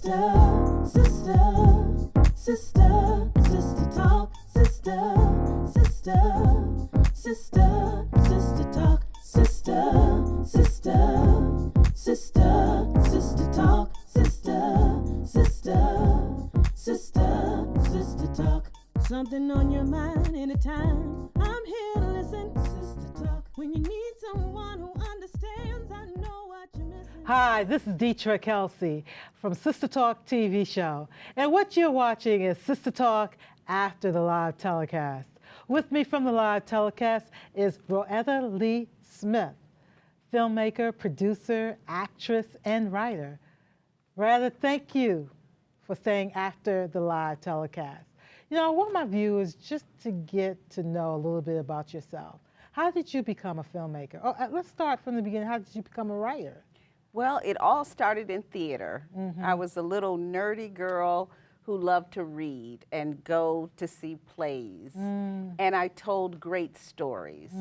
Sister, sister, sister, sister talk, sister, sister, sister, sister talk, sister, sister, sister, sister talk, sister, sister, sister, sister talk. Something on your mind anytime. I'm here to listen, sister talk. When you need someone who understands, I know what you're missing. Hi, this is Deetra Kelsey from Sister Talk TV show. And what you're watching is Sister Talk after the live telecast. With me from the live telecast is ROETTA-LEE Smith, filmmaker, producer, actress, and writer. ROETTA, thank you for staying after the live telecast. You know, I want my viewers just to get to know a little bit about yourself. How did you become a filmmaker? Oh, let's start from the beginning. How did you become a writer? Well, it all started in theater. I was a little nerdy girl who loved to read and go to see plays. And I told great stories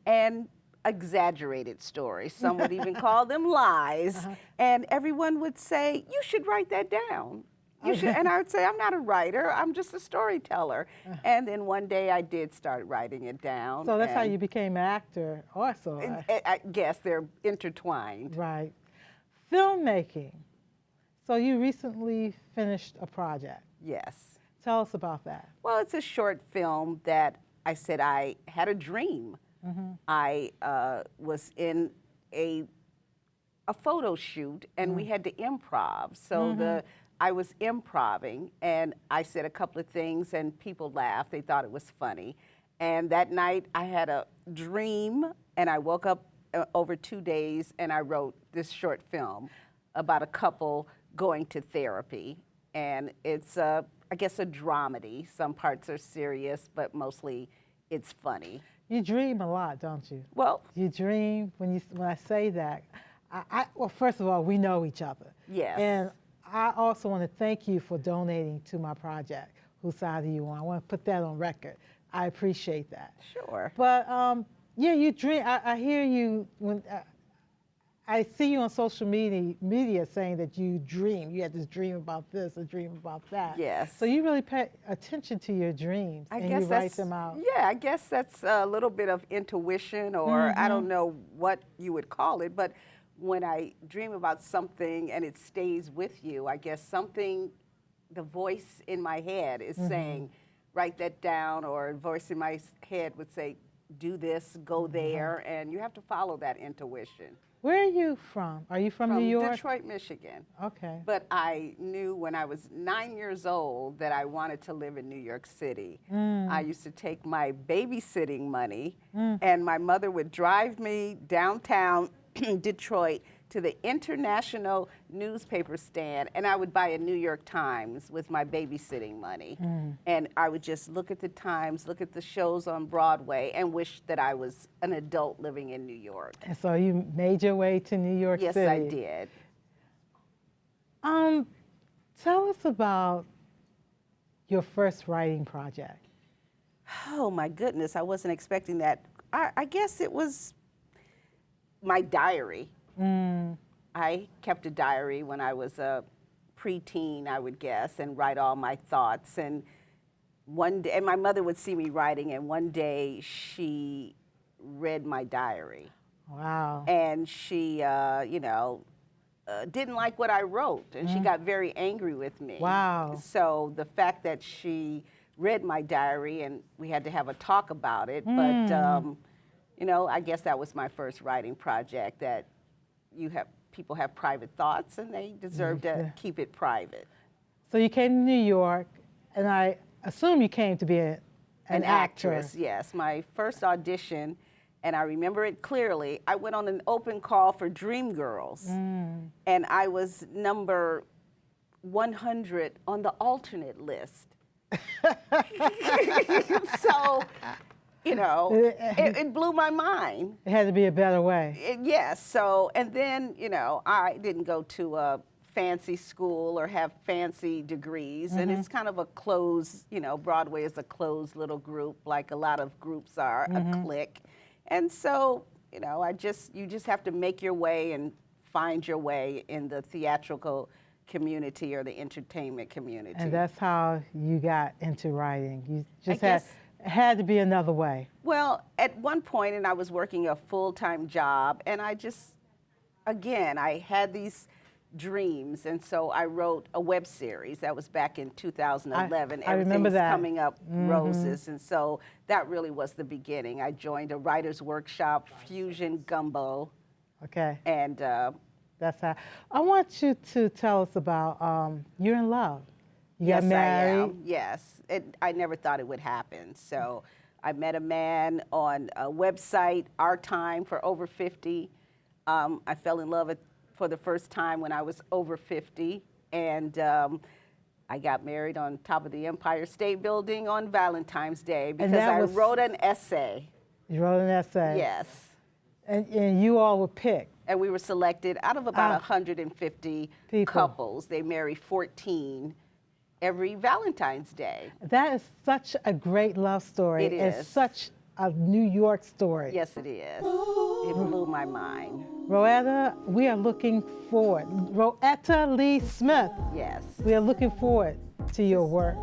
and exaggerated stories. Some would even call them lies. And everyone would say, you should write that down. You should. And I would say, I'm not a writer, I'm just a storyteller. And then one day I did start writing it down. So that's how you became an actor also. I guess they're intertwined. Right. Filmmaking. So you recently finished a project. Yes. Tell us about that. Well, it's a short film that I said I had a dream. I was in a photo shoot and we had to improv. So I was improving and I said a couple of things and people laughed. They thought it was funny. And that night I had a dream and I woke up over 2 days and I wrote this short film about a couple going to therapy. And it's, I guess, a dramedy. Some parts are serious, but mostly it's funny. You dream a lot, don't you? Well, you dream. When I say that, well, first of all, we know each other. Yes. And I also want to thank you for donating to my project, Whose Side Are You On? I want to put that on record. I appreciate that. Sure. But yeah, you dream. I hear you when I see you on social media saying that you dream. You had this dream about this, a dream about that. Yes. So you really pay attention to your dreams and you write them out. Yeah, I guess that's a little bit of intuition, or I don't know what you would call it, but when I dream about something and it stays with you, I guess something, the voice in my head is saying, write that down, or a voice in my head would say, do this, go there, and you have to follow that intuition. Where are you from? Are you from New York? From Detroit, Michigan. Okay. But I knew when I was 9 years old that I wanted to live in New York City. I used to take my babysitting money, and my mother would drive me downtown Detroit to the International newspaper stand, and I would buy a New York Times with my babysitting money. And I would just look at the Times, look at the shows on Broadway, and wish that I was an adult living in New York. And so you made your way to New York City. Yes, I did. Tell us about your first writing project. Oh my goodness, I wasn't expecting that. I guess it was my diary. I kept a diary when I was a preteen, I would guess, and write all my thoughts. And one day, and my mother would see me writing, and one day she read my diary. Wow. And she, you know, didn't like what I wrote, and she got very angry with me. Wow. So the fact that she read my diary, and we had to have a talk about it, but you know, I guess that was my first writing project, that people have private thoughts and they deserve to keep it private. So you came to New York, and I assume you came to be an actress. Yes, my first audition, and I remember it clearly, I went on an open call for Dreamgirls, and I was number 100 on the alternate list. So, you know, it blew my mind. It had to be a better way. Yes, so, and then, you know, I didn't go to a fancy school or have fancy degrees, and it's kind of a closed, you know, Broadway is a closed little group, like a lot of groups are, a clique. And so, you know, you just have to make your way and find your way in the theatrical community or the entertainment community. And that's how you got into writing. You just guess- had to be another way. Well, at one point, and I was working a full-time job, and I just, again, I had these dreams, and so I wrote a web series. That was back in 2011. I remember that. Coming Up Roses, and so that really was the beginning. I joined a writer's workshop, Fusion Gumbo, Okay. and That's how. I want you to tell us about you're in love. You yes, got married. I am. Yes, I never thought it would happen. So I met a man on a website, Our Time for Over 50. I fell in love for the first time when I was over 50, and I got married on top of the Empire State Building on Valentine's Day because I wrote an essay. You wrote an essay. Yes. And you all were picked. And we were selected out of about 150 people. couples. They marry 14 every Valentine's Day. That is such a great love story. It is. It's such a New York story. Yes, it is. It blew my mind. Roetta, we are looking forward. ROETTA-LEE Smith. Yes. We are looking forward to your work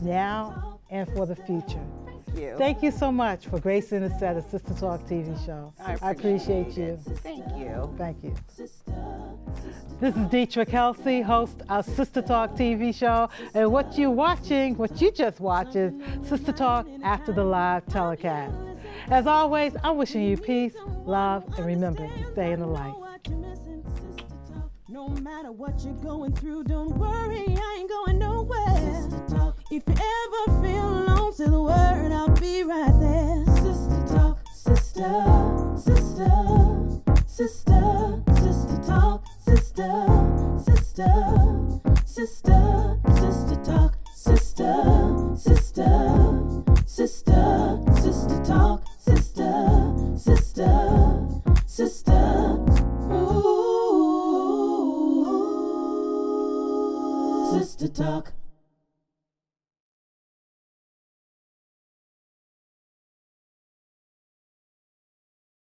now and for the future. Thank you. Thank you so much for gracing the set of Sister Talk TV show. I appreciate you. Thank you. Thank you. This is Deetra Kelsey, host of Sister Talk TV show. And what you're watching, what you just watched is Sister Talk after the live telecast. As always, I'm wishing you peace, love, and remember to stay in the light. No matter what you're going through, don't worry, I ain't going nowhere. If you ever feel alone, say the word, I'll be right there. Sister talk, sister, sister, sister, sister talk, sister, sister, sister, sister talk, sister, sister, sister, sister talk, sister, sister, sister. Ooh, sister talk.